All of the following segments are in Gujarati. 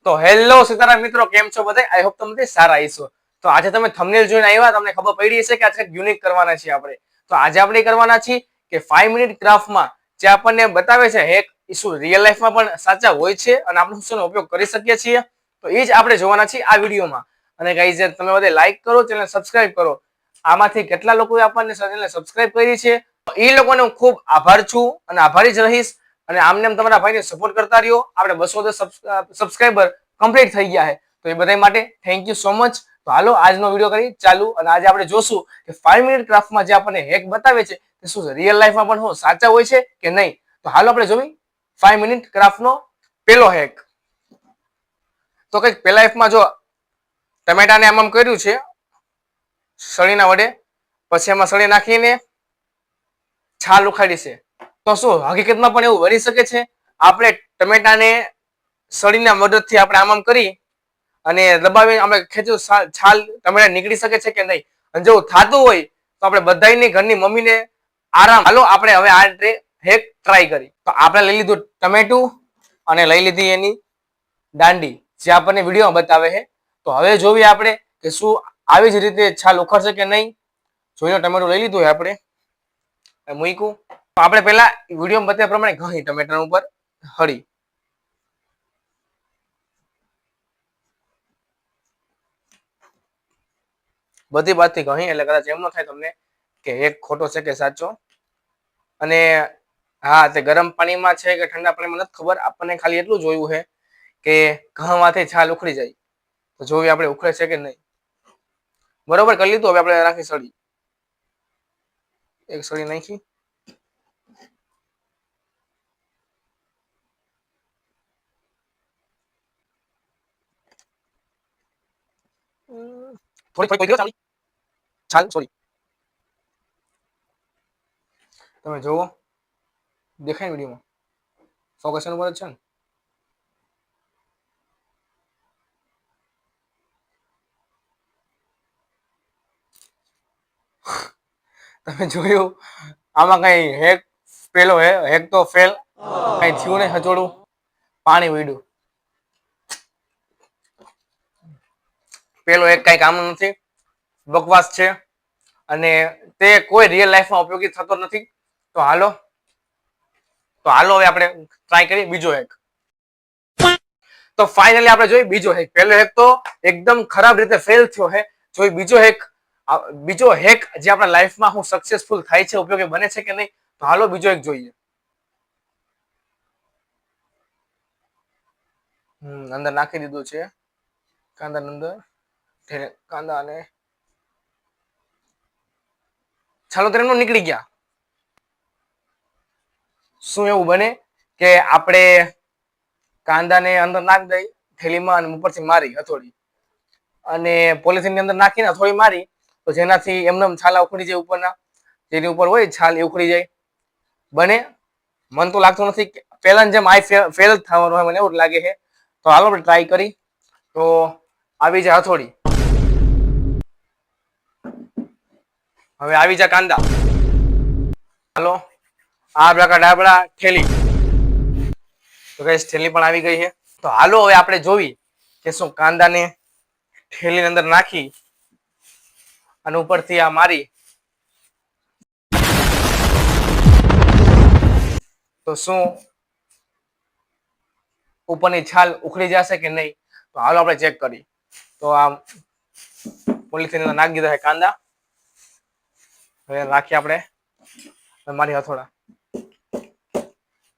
તો હેલો સીતારામ મિત્રો, કેમ છો બધા? આઈ હોપ તમે સારા હશો. તો આજે તમે થંબનેલ જોઈને આવ્યા, તમને ખબર પડી હશે કે આજે યુનિક કરવાના છીએ આપણે. તો આજે આપણે કરવાના છીએ કે 5 મિનિટ ક્રાફ્ટમાં જે આપણને બતાવે છે હેક ઇશ્યુ રિયલ લાઈફમાં પણ સાચા હોય છે અને આપણે શું ઉપયોગ કરી શકીએ છીએ. તો એ જ આપણે જોવાના છીએ આ વિડીયોમાં. અને ગાઈઝ તમે બધા લાઈક કરો, ચેનલ સબસ્ક્રાઇબ કરો. આમાંથી કેટલા લોકોએ આપણને ચેનલ સબસ્ક્રાઇબ કરી છે એ લોકોને હું ખૂબ આભાર છું અને આભારી જ રહીશ. અને આમને તમારા ભાઈને સપોર્ટ કરતા રહ્યો. આપણે 210 સબસ્ક્રાઇબર કમ્પ્લીટ થઈ ગયા છે. તો એ બધા માટે થેન્ક યુ સો મચ. તો હાલો આજનો વિડીયો કરી ચાલુ. અને આજે આપણે જોશું કે 5 મિનિટ ક્રાફ્ટમાં જે આપણને હેક બતાવે છે તે શું છે, રિયલ લાઈફમાં પણ શું સાચા હોય છે કે નહીં. તો હાલો આપણે જોવી 5 મિનિટ ક્રાફ્ટનો પેલો હેક. તો કંઈક પેલા હેકમાં જો ટમેટાને આમ કર્યું છે સળીના વડે, પછી એમાં સળી નાખીને છાલ ઉખાડી છે. તો શું હકીકતમાં પણ એવું બની શકે છે? આપણે ટમેટાને સળીના મદદથી આપણે આમ કરી અને દબાવી આપણે ખેંચ્યું, છાલ ટમેટા નીકળી શકે છે કે નહીં. અને જો થતું હોય તો આપણે બધાની ઘરની મમ્મીને આરામ. હાલો આપણે હવે આ હેક ટ્રાય કરી. તો આપણે લઈ લીધું ટમેટું અને લઈ લીધી એની દાંડી, જે આપણને વિડીયોમાં બતાવે છે. તો હવે જોઈએ આપણે કે શું આવી જ રીતે છાલ ઉખડશે કે નહીં. જોઈ લો, ટમેટું લઈ લીધું હોય આપણે, મૂક્યું. તો આપણે પહેલા વિડીયોમાં બતાવ્યા પ્રમાણે ઘણી ટમેટા ઉપર હળી બધી બાજુથી ઘણી, એટલે કદાચ એમ ન થાય તમને કે એક ખોટો છે કે સાચો. અને હા, તે ગરમ પાણીમાં છે કે ઠંડા પાણીમાં નથી ખબર, આપણને ખાલી એટલું જોયું છે કે ઘઉંમાંથી છાલ ઉખડી જાય. તો જોઈએ આપણે ઉખડે છે કે નહીં. બરોબર કરી લીધું. હવે આપણે રાખી સળી, એક સળી નાખી. થોડી થોડી કોઈ છાલ, સોરી, તમે જોવો, દેખાય વિડીયોમાં ફોકસ ઉપર જ છે ને. તમે જોયું આમાં કઈ હેક પેલો હેક તો ફેલ, કઈ થયું નહીં. હચોડું પાણી ઉડ્યું. પેલો એક કઈ કામ નથી, બકવાસ છે અને તે કોઈ રિયલ લાઈફમાં ઉપયોગી થતો નથી. તો હાલો હવે આપણે ટ્રાય કરીએ બીજો હેક. તો ફાઇનલી આપણે જોઈએ બીજો હેક. પહેલો હેક તો એકદમ ખરાબ રીતે ફેલ થયો છે. જોઈ બીજો હેક જે આપણા લાઈફમાં હું સક્સેસફુલ થાય છે, ઉપયોગી બને છે કે નહીં. તો હાલો બીજો એક જોઈએ. અંદર નાખી દીધું છે કાંદા અંદર, કાંદા અને છાલો તેનો નીકળી ગયા. શું એવું બને કે આપણે કાંદાને અંદર નાખી દઈ થેલીમાં અને ઉપરથી મારી હથોડી, અને પોલિથીનની અંદર નાખીને હથોડી મારી, તો જેનાથી એમને છાલા ઉખડી જાય ઉપરના, જેની ઉપર હોય છાલ એ ઉખડી જાય. બને? મન તો લાગતું નથી. પહેલાની જેમ આઈ ફેલ થવાનું હોય મને એવું લાગે છે. તો હાલો આપણે ટ્રાય કરી. તો આવી જાય હથોડી, હવે આવી જાય કાંદા. હાલો આ પ્રકાર ડાબડા થેલી, તો ગાઈસ થેલી પણ આવી ગઈ છે. તો હાલો હવે આપણે જોવી કે શું કાંદાને થેલીની અંદર નાખી અને ઉપરથી આ મારી તો શું ઉપરની છાલ ઉખડી જશે કે નહીં. તો હાલો આપણે ચેક કરી. તો આ પોલિથીન અંદર નાખી દીધા છે કાંદા. હવે રાખીએ આપણે મારી હથોડા.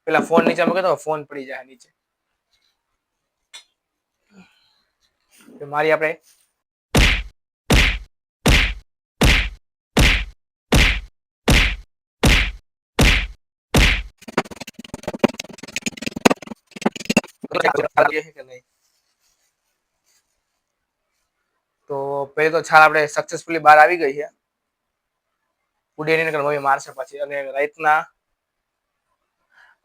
પેલા ફોન નીચે મૂકી દો, ફોન પડી જાય નીચે. મારી આપણે તો પેલી તો છાલ આપણે સક્સેસફુલી બહાર આવી ગઈ છે. ઉડેની મમ્મી મારશે પછી. અને રાતના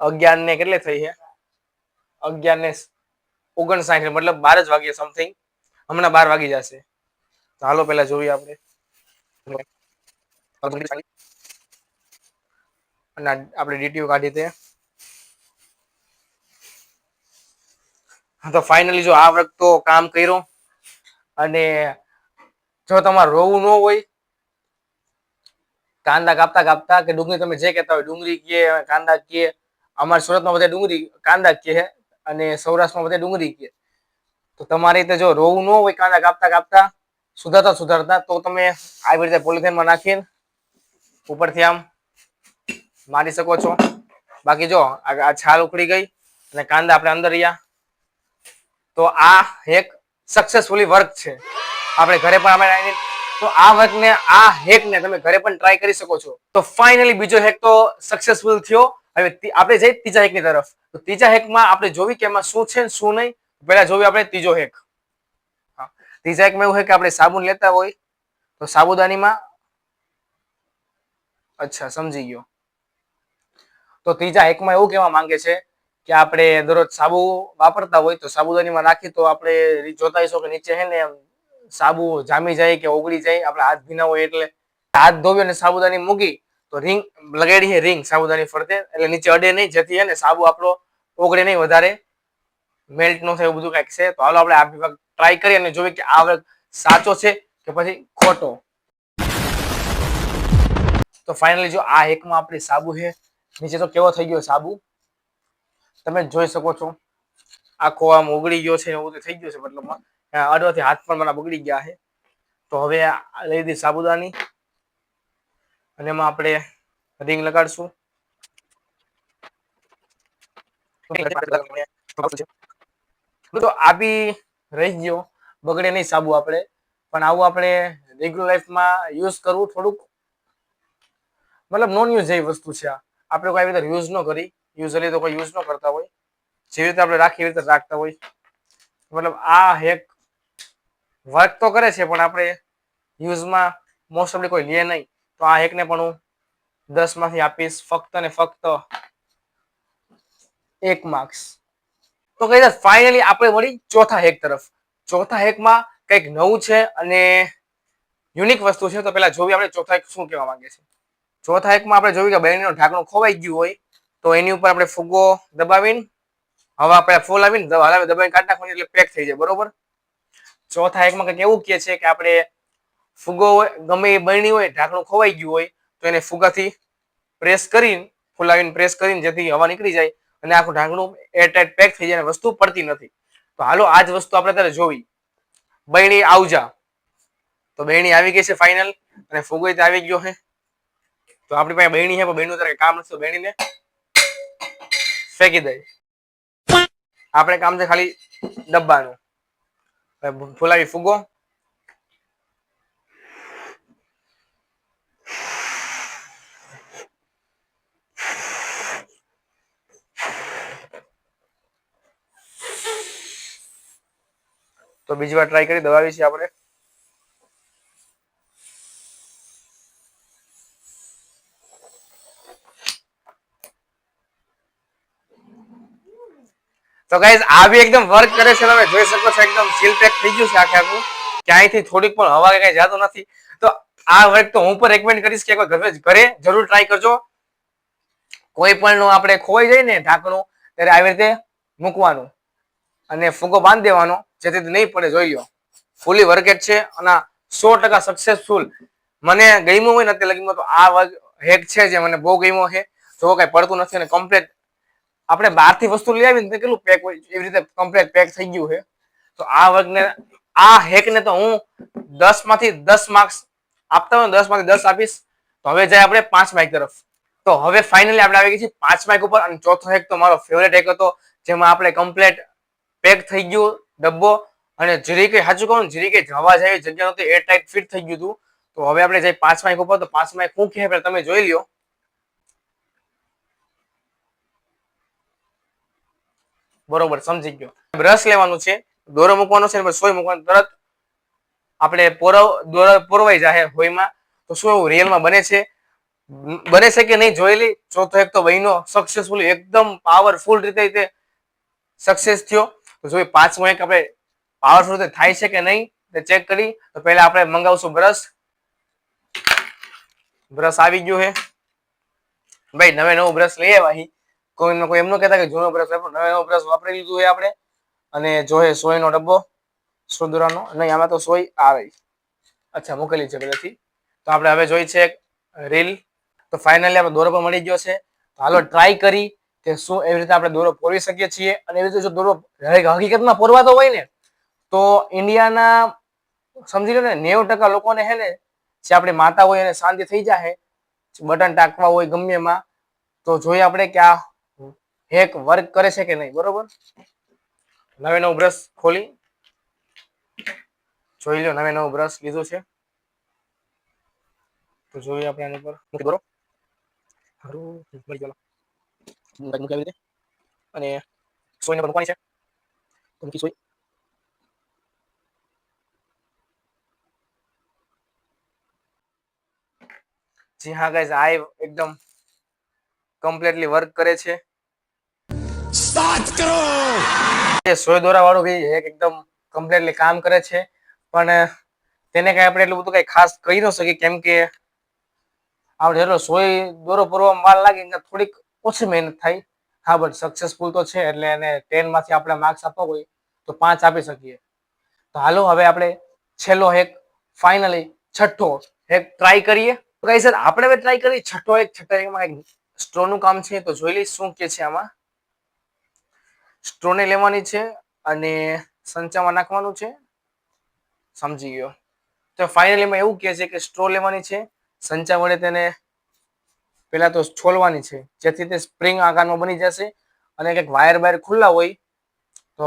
11 ને કેટલે થઈ છે? 11:59, મતલબ 12 જ વાગ્યે સમથિંગ. હમણાં 12 વાગી જશે. તો હાલો પેલા જોઈએ આપણે. અને આપણે ડીટીયુ કાઢી તે. તો ફાઇનલી જો આ વર્ક તો કામ કર્યો. અને જો તમારે રોવું ન હોય, કાંદા કાપતા કાપતા કે ડુંગળી તમે જે કહેતા હોય, ડુંગળી કે કાંદા કે, અમારા સુરતમાં બધા ડુંગળી કાંદા કે અને સૌરાષ્ટ્રમાં બધા ડુંગળી કે. તો તમારી રીતે જો રોવું ન હોય કાંદા કાપતા કાપતા, સુધારતા સુધારતા, તો તમે આવી રીતે પોલિથીનમાં નાખીને ઉપરથી આમ મારી શકો છો. બાકી જો આ છાલ ઉખડી ગઈ અને કાંદા આપણે અંદર રહ્યા. તો આ એક સક્સેસફુલી વર્ક છે. આપણે ઘરે પણ આપણે તો આ વર્કને આ હેકને તમે ઘરે પણ ટ્રાય કરી શકો છો. તો ફાઇનલી બીજો હેક તો સક્સેસફુલ થયો. હવે આપણે જઈએ ત્રીજા હેકની તરફ. તો ત્રીજા હેકમાં આપણે જોવી કે એમાં શું છે શું નહીં. પહેલા જોવી આપણે ત્રીજો હેક. ત્રીજા હેકમાં એવું છે કે આપણે સાબુન લેતા હોય તો સાબુદાનીમાં, અચ્છા સમજી ગયો. તો ત્રીજા હેકમાં એવું કહેવા માંગે છે કે આપણે દરરોજ સાબુ વાપરતા હોય તો સાબુદાનીમાં નાખી તો આપણે જોતા હશો કે નીચે હે ને સાબુ જામી જાય કે ઓગળી જાય, આપણે હાથ ભીના હોય એટલે. હાથ ધોવી અને સાબુદાની મૂકી તો રિંગ લગાડી છે, રિંગ સાબુદાની ફરતે, એટલે નીચે અડે નહીં, જેથી ને સાબુ આપણો ઓગળે નહીં, વધારે મેલ્ટ ન થાય, એવું બધું કંઈક છે. તો હાલો આપણે આ વિભાગ ટ્રાય કરીએ અને જોઈએ કે આ વર્ગ સાચો છે કે પછી ખોટો. તો ફાઇનલી જો આ હેકમાં આપણી સાબુ છે, નીચે તો કેવો થઈ ગયો સાબુ તમે જોઈ શકો છો. આખો આમ ઓગળી ગયો છે, એવું થઈ ગયું છે, મતલબમાં અડવાથી હાથ પણ મારા બગડી ગયા છે. તો હવે લઈ દીધી સાબુદાની અને એમાં આપણે રિંગ લગાડશું. તો આ બી રહી ગયો, બગડે નહીં સાબુ આપણે. પણ આવું આપણે રેગ્યુલર લાઈફમાં યુઝ કરવું થોડુંક મતલબ નોન યુઝ જેવી વસ્તુ છે. આપણે કોઈ રીતે યુઝ ન કરી, યુઝલી તો કોઈ યુઝ ન કરતા હોય, જેવી રીતે આપણે રાખીએ એવી રીતે રાખતા હોય. મતલબ આ હેક વર્ક તો કરે છે પણ આપણે યુઝમાં મોસ્ટ ઓફલી કોઈ લે નહીં. તો આ હેકને પણ હું 10 માંથી આપીશ ફક્ત ને ફક્ત 1 માર્ક્સ. તો કઈ ફાઇનલી આપણે મળી ચોથા હેક તરફ. ચોથા હેકમાં કંઈક નવું છે અને યુનિક વસ્તુ છે. તો પેલા જોવી આપણે ચોથા હેક શું કહેવા માંગે છે. ચોથા હેકમાં આપણે જોયું કે બહેણીનું ઢાંકણું ખોવાઈ ગયું હોય તો એની ઉપર આપણે ફુગ્ગો દબાવીને હવા આપણે ફૂલ આવીને દબાવીને કાઢી નાખવાની એટલે પેક થઈ જાય, બરોબર. ચોથા હેકમાં કંઈક એવું કહે છે કે આપણે ફુગ્ગો હોય, ગમે એ બહેણી હોય, ઢાંકણું ખોવાઈ ગયું હોય તો એને ફુગ્ગાથી પ્રેસ કરીને, ફૂલાવીને પ્રેસ કરીને, જેથી હવા નીકળી જાય અને આખું ઢાંકણું એરટાઈટ પેક થઈ જાય અને વસ્તુ પડતી નથી. તો હાલો આ જ વસ્તુ આપણે ત્યારે જોવી. બહેણી આવજા. તો બહેણી આવી ગઈ છે ફાઇનલ અને ફુગ્ગો આવી ગયો છે. તો આપણી પાસે બહેણી છે પણ બહેણીનું ત્યારે કામ નથી, તો બહેણીને ફેંકી દઈ. આપણે કામ છે ખાલી ડબ્બાનું. ફૂલાવી ફુગ્ગો. તો બીજી વાર ટ્રાય કરી દબાવી છે આપણે. તો ગાઈઝ આ બી એકદમ વર્ક કરે છે, તમે જોઈ શકો છો. એકદમ સીલ પેક થઈ ગયું છે આખે આખું, ક્યાંયથી થોડીક પણ હવા કે કઈ જાતું નથી. તો આ વર્ક તો હું પણ રેકમેન્ડ કરીશ કે ઘરે જરૂર ટ્રાય કરજો. કોઈ પણ નું આપણે ખોવાઈ જાય ને ઢાંકણું, ત્યારે આવી રીતે મૂકવાનું અને ફુગ્ગો બાંધી દેવાનો, જેથી નહીં પડે. જોઈ લો ફૂલી વર્કેટ છે અને 100% સક્સેસફુલ. મને ગમ્યું હોય ને અત્યારે લગીમાં તો આ હેક છે જે મને બહુ ગમ્યો છે. જો કઈ પડતું નથી અને કમ્પ્લીટ આપણે બહારથી વસ્તુ લઈ આવીને કેટલું પેક હોય એવી રીતે કમ્પ્લીટ પેક થઈ ગયું છે. તો આ વર્કને, આ હેકને તો હું 10 માંથી 10 માર્ક્સ આપતા હોય 10 માંથી 10 આપીશ. તો હવે જાય આપણે 5 માર્ક તરફ. તો હવે ફાઇનલી આપણે આવી ગઈ છે 5 માર્ક ઉપર. અને ચોથો હેક તો મારો ફેવરેટ હેક હતો, જેમાં આપણે કમ્પ્લીટ પેક થઈ ગયું ડબ્બો અને જરી કઈ સાચું કહું, જરી કઈ જવા જાય જગ્યા નહોતી, એર ટાઈટ ફિટ થઈ ગયું હતું. તો હવે આપણે જઈએ 5 માર્ક ઉપર. તો 5 માર્ક શું કહે તમે જોઈ લ્યો. બરોબર, સમજી ગયો. બ્રશ લેવાનું છે, દોરો મૂકવાનો છે, સોય મૂકવાનું, તરત આપણે પોરવાઈ જાય હોયમાં. તો શું એવું રિયલમાં બને છે કે નહીં જોઈ લઈ. ચોથો એક તો બહેનો સક્સેસફુલી એકદમ પાવરફુલ રીતે સક્સેસ થયો. તો જોઈએ 5મો એક આપણે પાવરફુલ રીતે થાય છે કે નહીં તે ચેક કરી. તો પહેલા આપણે મંગાવશું બ્રશ. બ્રશ આવી ગયું છે ભાઈ. નવું બ્રશ લઈ આવ્યા. કોઈ એમ ન કહેતા કે જૂનો બ્રશ, નવો બ્રશ વાપરી લીધું હોય આપણે. અને જોઈએ સોયનો ડબ્બો, સોદરાનો નહીં, આમાં તો સોય આવે. અચ્છા મૂકેલી છે પહેલેથી. તો આપણે હવે જોઈ છે રીલ. તો ફાઇનલી આપણે દોરો પણ મળી ગયો છે. તો હાલો ટ્રાય કરી કે શું એવી રીતે આપણે દોરો પોરવી શકીએ છીએ. અને એવી રીતે જો દોરો હકીકતમાં પોરવાતો હોય ને તો ઇન્ડિયાના સમજી લો ને 90% લોકોને હે ને જે આપણી માતા હોય એને શાંતિ થઈ જાય, બટન ટાંકવા હોય ગમે એમાં. તો જોઈએ આપણે કે આ હેક વર્ક કરે છે કે નહીં. બરોબર, નવે નવું બ્રશ ખોલી જોઈ લો. નવે નવું બ્રશ લીધું છે તો જોઈએ આપણે આની પર મૂકી દોરો. હારું મળી ગયો. મૂકી આવી રીતે અને સોયને પણ મૂકવાની છે તો મૂકી સોય. જી હા ગાઈઝ, આ એકદમ કમ્પ્લીટલી વર્ક કરે છે. 7 કરોડ સોય દોરા વાળું ભાઈ એકદમ કમ્પ્લીટલી કામ કરે છે. પણ તેને કઈ આપણે એટલું બધું કઈ ખાસ કહી ન શકીએ, કેમ કે આપણે એટલો સોય દોરો પૂરવામાં વાર લાગે થોડીક ઓછી મહેનત થાય. હા બટ સક્સેસફુલ તો છે, એટલે એને 10 માંથી આપણે માર્ક્સ આપવા હોય તો 5 આપી શકીએ. તો હાલો હવે આપણે છેલ્લો હેક, ફાઇનલી છઠ્ઠો હેક ટ્રાય કરીએ. ગાઈસ સર આપણે હવે ટ્રાય કરી છઠ્ઠો હેક. છઠ્ઠા હેકમાં એક સ્ટ્રો નું કામ છે, તો જોઈ લઈશ શું કે છે આમાં. સ્ટ્રો ને લેવાની છે અને સંચામાં નાખવાનું છે. સમજી ગયો. તો ફાઇનલી એમાં એવું કહે છે કે સ્ટ્રો લેવાની છે, સંચા વડે તેને પેલા તો છોલવાની છે, જેથી તે સ્પ્રિંગ આકારમાં બની જશે. અને કંઈક વાયર બાયર ખુલ્લા હોય તો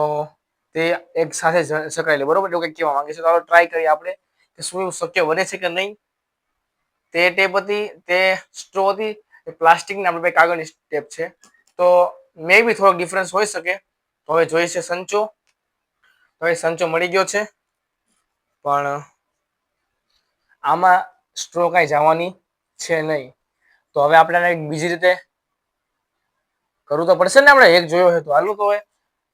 તે એક સાથે સકાઈ લે. બરોબર, એવું કંઈક કહેવા માંગે છે. તો ચાલો ટ્રાય કરીએ આપણે કે શું એવું શક્ય બને છે કે નહીં. તે ટેપ હતી, તે સ્ટ્રો હતી, એ પ્લાસ્ટિકની આપણે કાગળની ટેપ છે. તો મે બી થોડોક ડિફરન્સ હોઈ શકે. તો હવે જોઈએ છે સંચો. તો હવે સંચો મળી ગયો છે, પણ આમાં સ્ટ્રો કાંઈ જવાની છે નહીં. તો હવે આપણે બીજી રીતે કરવું તો પડશે ને. આપણે એક જોયો છે તો હાલું. તો હવે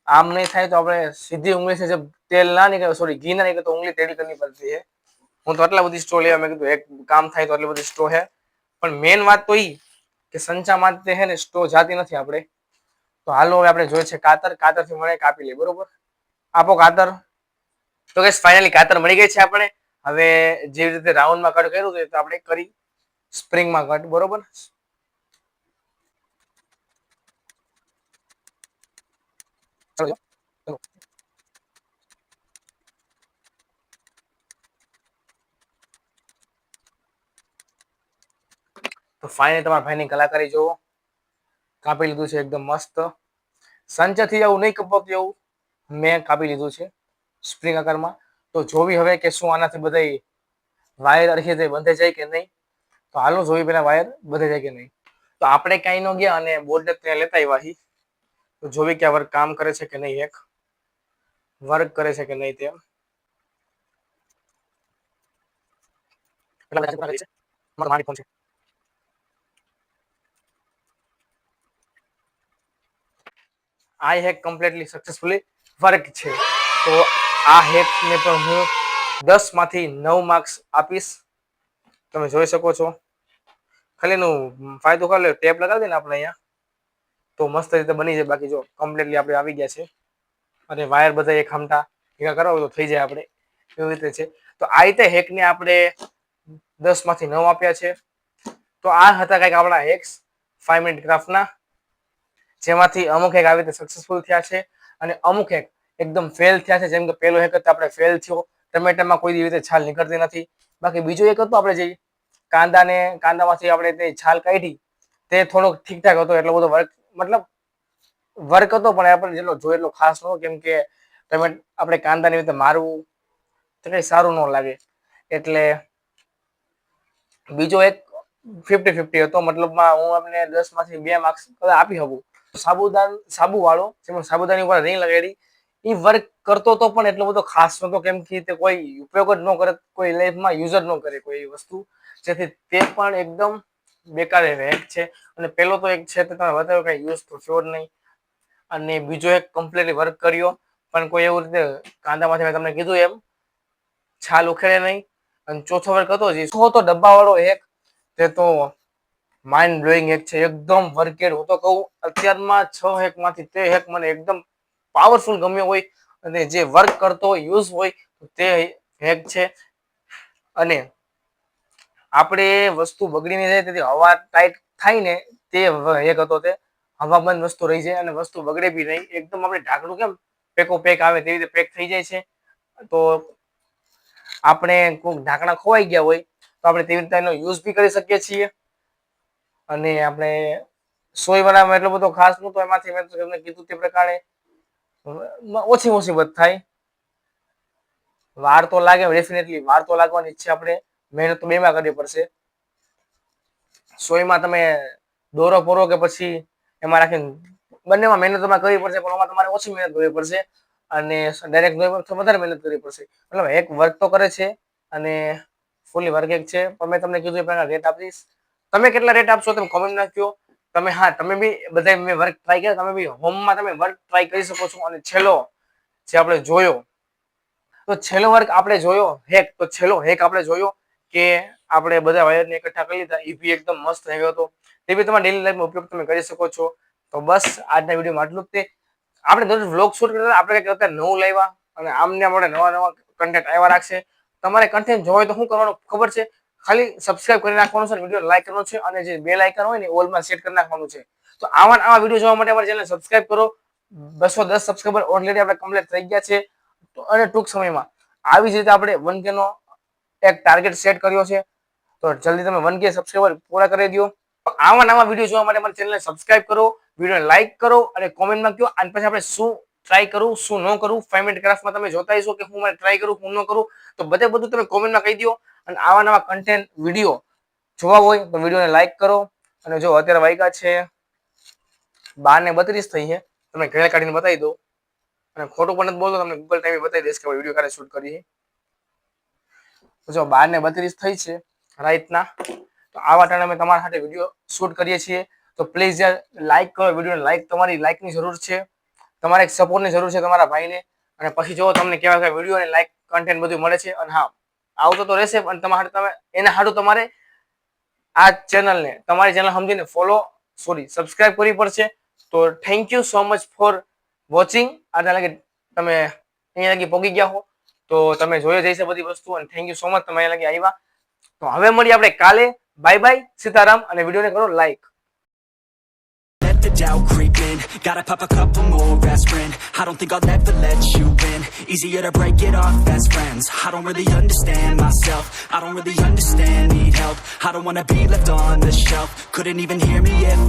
આમ નહીં થાય તો આપણે સીધી ઉંગલી છે, તેલ ના નીકળે, સોરી ઘી ના નીકળે તો ઉંગલી ટેડી કરવી પડતી છે. હું તો આટલા બધી સ્ટ્રો લેવા મેં કીધું એક કામ થાય તો આટલી બધી સ્ટ્રો છે. પણ મેન વાત તો ઈ કે સંચામાં તે હે ને સ્ટ્રો જાતી નથી આપણે. તો હાલો હવે આપણે જોઈએ છે કાતર. કાતરથી મને કાપી લે. બરોબર, આપો કાતર. તો ગાઈસ ફાઇનલી કાતર મળી ગઈ છે આપણે. હવે જેવી રીતે રાઉન્ડમાં કટ કર્યું તો આપણે કરી સ્પ્રિંગમાં કટ. બરોબર, ચલો ચલો. તો ફાઇનલી તમારા ભાઈની કલાકારી જોવો. કાપી લીધું છે એકદમ મસ્ત. સંચાથી આવું નહીં કપાતું એવું મેં કાપી લીધું છે સ્પ્રિંગ આકારમાં. તો જોવી હવે કે શું આનાથી બધા વાયર અરખી રીતે બંધાઈ જાય કે નહીં. તો હાલો જોવી પેલા વાયર બંધાઈ જાય કે નહીં. તો આપણે કાંઈ ન ગયા અને બોર્ડને ત્યાં લેતા આવ્યા. તો જોવી કે આ વર્ક કામ કરે છે કે નહીં, એક વર્ક કરે છે કે નહીં. તેમ આ હેક કમ્પ્લીટલી સક્સેસફુલી વર્ક છે. તો આ હેકને પણ હું 10 માંથી 9 માર્ક્સ આપીશ. તમે જોઈ શકો છો. ખાલી એનું ફાયદો કરી લે, ટેપ લગાવી દે ને આપણે અહીંયા તો મસ્ત રીતે બની જાય. બાકી જો કમ્પ્લીટલી આપણે આવી ગયા છે અને વાયર બધા એક હમટા ભેગા કરવા તો થઈ જાય આપણે, એવી રીતે છે. તો આ રીતે હેકને આપણે 10 માંથી 9 આપ્યા છે. તો આ હતા કંઈક આપણા હેક્સ 5 મિનિટ ક્રાફ્ટના, જેમાંથી અમુક હેક આવી રીતે સક્સેસફુલ થયા છે અને અમુક હેક એકદમ ફેલ થયા છે. જેમ કે પેલો હેક હતો આપણે ફેલ થયો, ટમેટામાં કોઈ રીતે છાલ નીકળતી નથી. બાકી બીજો એક હતો આપણે જે કાંદામાંથી આપણે તે છાલ કાઢી, તે થોડોક ઠીકઠાક હતો. એટલો બધો વર્ક મતલબ વર્ક હતો પણ આપણે જેટલો જોઈએ એટલો ખાસ ન, કેમ કે આપણે કાંદાની રીતે મારવું તો કઈ સારું ન લાગે. એટલે બીજો એક 50-50 હતો. મતલબમાં હું આપણે 10 માંથી 2 માર્ક્સ આપી શકું. સાબુ વાળો જેમાં સાબુદાની ઉપર રીંગ લગાડી, એ વર્ક કરતો હતો પણ એટલો બધો ખાસ નતો, કેમ કે તે કોઈ ઉપયોગ જ ન કરે, કોઈ લાઈફમાં યુઝ જ ન કરે કોઈ વસ્તુ, જેથી તે પણ એકદમ બેકાર હેક છે. અને પેલો તો એક છે તે તમે બતાવ્યો કઈ યુઝ તો થયો જ નહીં. અને બીજો એક કમ્પ્લીટલી વર્ક કર્યો પણ કોઈ એવું રીતે કાંદામાંથી મેં તમને કીધું એમ છાલ ઉખેડે નહીં. અને ચોથો વર્ક હતો જે હતો ડબ્બા વાળો હેક, તે તો માઇન્ડ બ્લોઈંગ હેક છે. એકદમ વર્કેડ. હું તો કહું અત્યારમાં 6 હેક માંથી તે હેક મને એકદમ પાવરફુલ ગમ્યો હોય. અને જે વર્ક કરતો હોય યુઝ હોય તો તે હેક છે. અને આપણે વસ્તુ બગડી નહીં જાય તેથી હવા ટાઈટ થાય ને તે હેક હતો. તે હવાબંધ વસ્તુ રહી જાય અને વસ્તુ બગડે બી નહીં. એકદમ આપણે ઢાંકણું કેમ પેકો પેક આવે તેવી રીતે પેક થઈ જાય છે. તો આપણે કોઈ ઢાંકણા ખોવાઈ ગયા હોય તો આપણે તેવી રીતે એનો યુઝ બી કરી શકીએ છીએ. અને આપણે સોય બનાવવામાં એટલો બધો ખાસ નહોતો, એમાંથી મેં તમને કીધું તે પ્રકારે ઓછી મુસીબત થાય. વાર તો લાગે, ડેફિનેટલી વાર તો લાગવાની જ છે. આપણે મહેનત તો બેમાં કરવી પડશે. સોયમાં તમે દોરો પૂરો કે પછી એમાં રાખીને બંનેમાં મહેનત તમારે કરવી પડશે, પણ એમાં તમારે ઓછી મહેનત કરવી પડશે અને ડાયરેક્ટ વધારે મહેનત કરવી પડશે. મતલબ એક વર્ક તો કરે છે અને ફૂલી વર્ક એક છે. પણ મેં તમને કીધું એ પ્રમાણે રેટ આપીશ. તમે કેટલા રેટ આપશો તમે કોમેન્ટ નાખજો. તમે હા તમે બી બધા મેં વર્ક ટ્રાય કર્યા, તમે બી હોમમાં તમે વર્ક ટ્રાય કરી શકો છો. અને છેલ્લો જે આપણે જોયો તો છેલ્લો વર્ક આપણે જોયો હેક, તો છેલ્લો હેક આપણે જોયો કે આપણે બધા વાયરને એકઠા કરી લીધા. એ બી એકદમ મસ્ત હેક હતો. તે બી તમારા ડેલી લાઈફમાં ઉપયોગ તમે કરી શકો છો. તો બસ આજના વિડીયોમાં આટલું જ. તે આપણે દરરોજ વ્લોગ શૂટ કરતા આપણે કંઈક અત્યારે નવું લાવ્યા અને આમને આપણે નવા નવા કન્ટેન્ટ આવ્યા રાખશે. તમારે કન્ટેન્ટ જોવે તો શું કરવાનું ખબર છે? ખાલી સબસ્ક્રાઇબ કરી નાખવાનું છે, વિડીયો લાઈક કરવાનો છે અને જે બેલ આઇકન હોય ને ઓલમાં સેટ કરી નાખવાનું છે. તો આવા વિડીયો જોવા માટે અમારી ચેનલ સબસ્ક્રાઇબ કરો. 210 સબસ્ક્રાઇબર ઓલરેડી આપણે કમ્પ્લીટ થઈ ગયા છે અને ટૂંક સમયમાં આવી જ રીતે આપણે 1K નો એક ટાર્ગેટ સેટ કર્યો છે. તો જલ્દી તમે 1K સબસ્ક્રાઇબર પૂરા કરી દો. આવા નવા વિડીયો જોવા માટે અમારી ચેનલને સબસ્ક્રાઇબ કરો, વિડીયોને લાઈક કરો અને કોમેન્ટમાં કહો આની પછી આપણે શું ટ્રાય કરું, શું ન કરું. 5 મિનિટ ક્રાફ્ટમાં તમે જોતા હશો કે હું મારે ટ્રાય કરું, હું ન કરું. તો બધું તમે કોમેન્ટમાં કહી દો. અને આવા નવા કન્ટેન્ટ વિડીયો જોવા હોય તો વિડીયોને લાઈક કરો. અને જો અત્યારે વાગ્યા છે 12:32 થઈ છે, તમે ઘરે કાઢીને બતાવી દો. અને ખોટું પણ નથી બોલતો, તમને ગૂગલ ટાઈમે બતાવી દઈશ કે વિડીયો ક્યારે શૂટ કરી. જો 12:32 થઈ છે રાઈટના. તો આવા ટાઈમે અમે તમારા સાથે વિડીયો શૂટ કરીએ છીએ. તો પ્લીઝ યાર લાઈક કરો વિડીયોને. તમારી લાઈકની જરૂર છે, તમારે એક સપોર્ટની જરૂર છે તમારા ભાઈને. અને પછી જો તમને કેવા કેવા વિડીયો અને લાઈક કન્ટેન્ટ બધું મળે છે. અને હા આવતો તો રહેશે, પણ તમે એના હાટું તમારે આ ચેનલને તમારી ચેનલ સમજીને સબસ્ક્રાઇબ કરવી પડશે. તો thank you so much for watching. આટલા લાગે તમે અહીંયા લગી પહોંચી ગયા હો તો તમે જોઈ જઈશે બધી વસ્તુ. અને થેન્ક યુ સો મચ તમે અહીંયા લગી આવ્યા. તો હવે મળીએ આપણે કાલે. Bye bye, Sitaram. અને વિડીયોને કરો like. Let the doubt creep in. Gotta pop a couple more aspirin. I don't think I'll ever let you in. Easier to break it off best friends. I don't really understand myself. I don't really understand, need help. I don't wanna be left on the shelf. Couldn't even hear me if